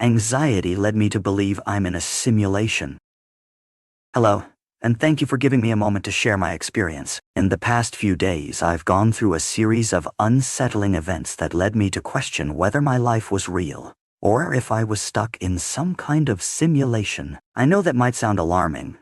Anxiety led me to believe I'm in a simulation. Hello, and thank you for giving me a moment to share my experience. In the past few days, I've gone through a series of unsettling events that led me to question whether my life was real, or if I was stuck in some kind of simulation. I know that might sound alarming,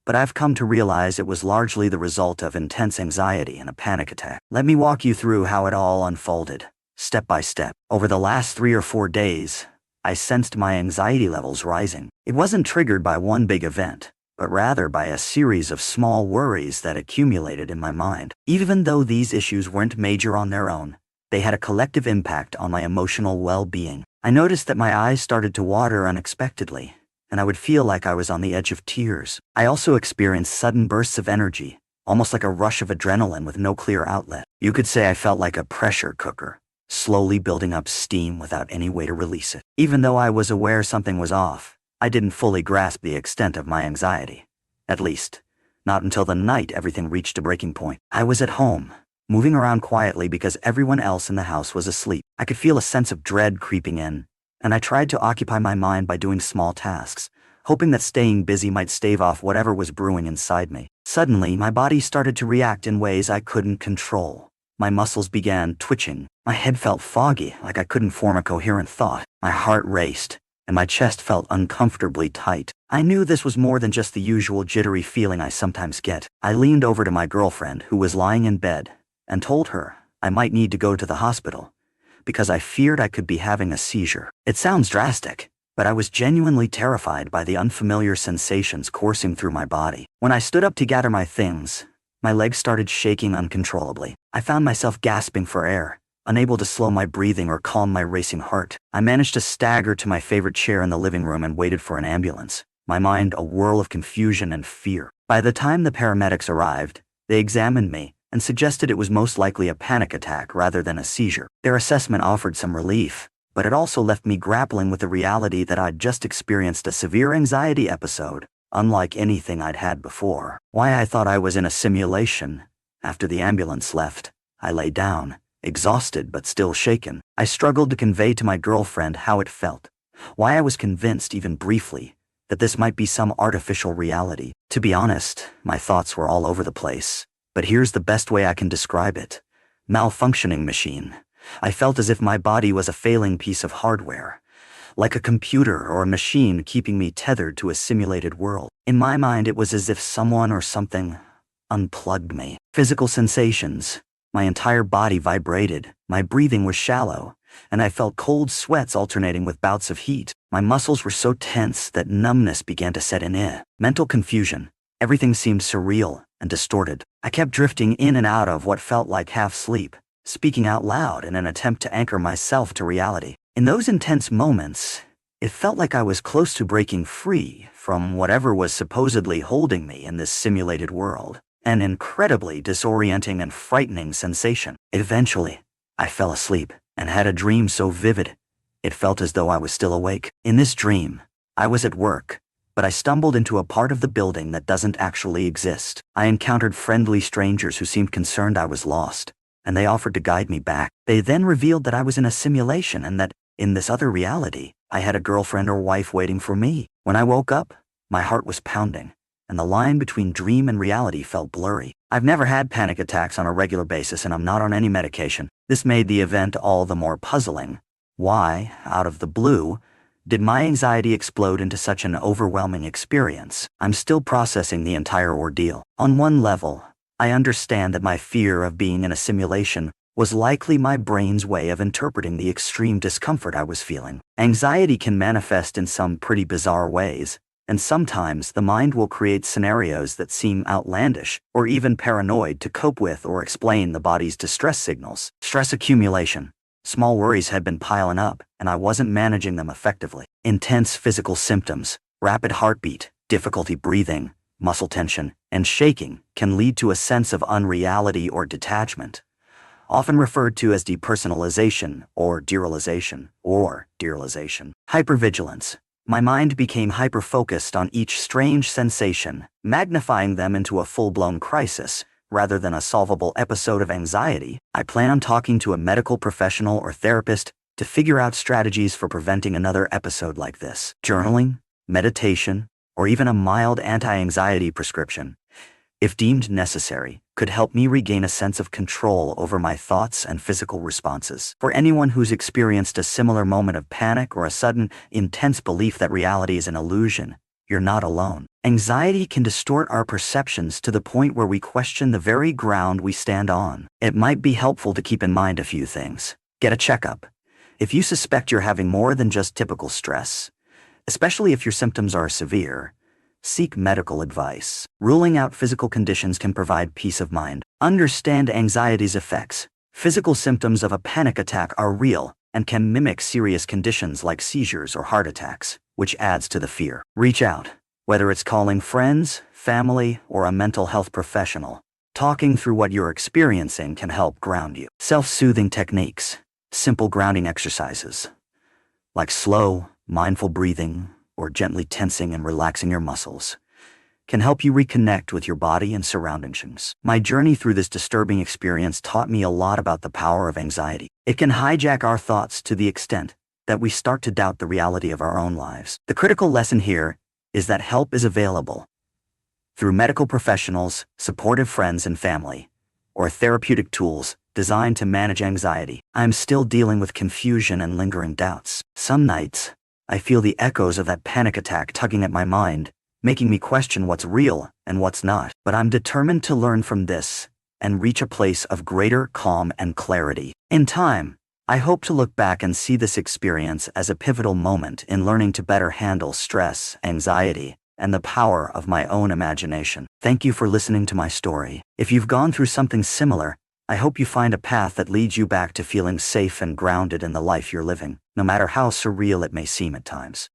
but I've come to realize it was largely the result of intense anxiety and a panic attack. Let me walk you through how it all unfolded, step by step. Over the last 3 or 4 days, I sensed my anxiety levels rising. It wasn't triggered by one big event, but rather by a series of small worries that accumulated in my mind. Even though these issues weren't major on their own, they had a collective impact on my emotional well-being. I noticed that my eyes started to water unexpectedly, and I would feel like I was on the edge of tears. I also experienced sudden bursts of energy, almost like a rush of adrenaline with no clear outlet. You could say I felt like a pressure cooker, slowly building up steam without any way to release it. Even though I was aware something was off, I didn't fully grasp the extent of my anxiety. At least, not until the night everything reached a breaking point. I was at home, moving around quietly because everyone else in the house was asleep. I could feel a sense of dread creeping in, and I tried to occupy my mind by doing small tasks, hoping that staying busy might stave off whatever was brewing inside me. Suddenly, my body started to react in ways I couldn't control. My muscles began twitching. My head felt foggy, like I couldn't form a coherent thought. My heart raced, and my chest felt uncomfortably tight. I knew this was more than just the usual jittery feeling I sometimes get. I leaned over to my girlfriend, who was lying in bed, and told her I might need to go to the hospital because I feared I could be having a seizure. It sounds drastic, but I was genuinely terrified by the unfamiliar sensations coursing through my body. When I stood up to gather my things, my legs started shaking uncontrollably. I found myself gasping for air, unable to slow my breathing or calm my racing heart. I managed to stagger to my favorite chair in the living room and waited for an ambulance, my mind a whirl of confusion and fear. By the time the paramedics arrived, they examined me and suggested it was most likely a panic attack rather than a seizure. Their assessment offered some relief, but it also left me grappling with the reality that I'd just experienced a severe anxiety episode, unlike anything I'd had before. Why I thought I was in a simulation. After the ambulance left, I lay down, exhausted but still shaken. I struggled to convey to my girlfriend how it felt, why I was convinced, even briefly, that this might be some artificial reality. To be honest, my thoughts were all over the place, but here's the best way I can describe it. Malfunctioning machine. I felt as if my body was a failing piece of hardware, like a computer or a machine keeping me tethered to a simulated world. In my mind, it was as if someone or something unplugged me. Physical sensations. My entire body vibrated, my breathing was shallow, and I felt cold sweats alternating with bouts of heat. My muscles were so tense that numbness began to set in. Mental confusion. Everything seemed surreal and distorted. I kept drifting in and out of what felt like half sleep, speaking out loud in an attempt to anchor myself to reality. In those intense moments, it felt like I was close to breaking free from whatever was supposedly holding me in this simulated world. An incredibly disorienting and frightening sensation. Eventually, I fell asleep and had a dream so vivid, it felt as though I was still awake. In this dream, I was at work, but I stumbled into a part of the building that doesn't actually exist. I encountered friendly strangers who seemed concerned I was lost, and they offered to guide me back. They then revealed that I was in a simulation and that, in this other reality, I had a girlfriend or wife waiting for me. When I woke up, my heart was pounding, and the line between dream and reality felt blurry. I've never had panic attacks on a regular basis, and I'm not on any medication. This made the event all the more puzzling. Why, out of the blue, did my anxiety explode into such an overwhelming experience? I'm still processing the entire ordeal. On one level, I understand that my fear of being in a simulation was likely my brain's way of interpreting the extreme discomfort I was feeling. Anxiety can manifest in some pretty bizarre ways, and sometimes the mind will create scenarios that seem outlandish or even paranoid to cope with or explain the body's distress signals. Stress accumulation. Small worries had been piling up, and I wasn't managing them effectively. Intense physical symptoms, rapid heartbeat, difficulty breathing, muscle tension, and shaking can lead to a sense of unreality or detachment, often referred to as depersonalization or derealization. Hypervigilance. My mind became hyper-focused on each strange sensation, magnifying them into a full-blown crisis rather than a solvable episode of anxiety. I plan on talking to a medical professional or therapist to figure out strategies for preventing another episode like this. Journaling, meditation, or even a mild anti-anxiety prescription, if deemed necessary, could help me regain a sense of control over my thoughts and physical responses. For anyone who's experienced a similar moment of panic or a sudden, intense belief that reality is an illusion, you're not alone. Anxiety can distort our perceptions to the point where we question the very ground we stand on. It might be helpful to keep in mind a few things. Get a checkup. If you suspect you're having more than just typical stress, especially if your symptoms are severe, seek medical advice. Ruling out physical conditions can provide peace of mind. Understand anxiety's effects. Physical symptoms of a panic attack are real and can mimic serious conditions like seizures or heart attacks, which adds to the fear. Reach out, whether it's calling friends, family, or a mental health professional. Talking through what you're experiencing can help ground you. Self-soothing techniques, simple grounding exercises, like slow, mindful breathing or gently tensing and relaxing your muscles, can help you reconnect with your body and surroundings. My journey through this disturbing experience taught me a lot about the power of anxiety. It can hijack our thoughts to the extent that we start to doubt the reality of our own lives. The critical lesson here is that help is available through medical professionals, supportive friends and family, or therapeutic tools designed to manage anxiety. I'm still dealing with confusion and lingering doubts. Some nights, I feel the echoes of that panic attack tugging at my mind, making me question what's real and what's not. But I'm determined to learn from this and reach a place of greater calm and clarity. In time, I hope to look back and see this experience as a pivotal moment in learning to better handle stress, anxiety, and the power of my own imagination. Thank you for listening to my story. If you've gone through something similar, I hope you find a path that leads you back to feeling safe and grounded in the life you're living, no matter how surreal it may seem at times.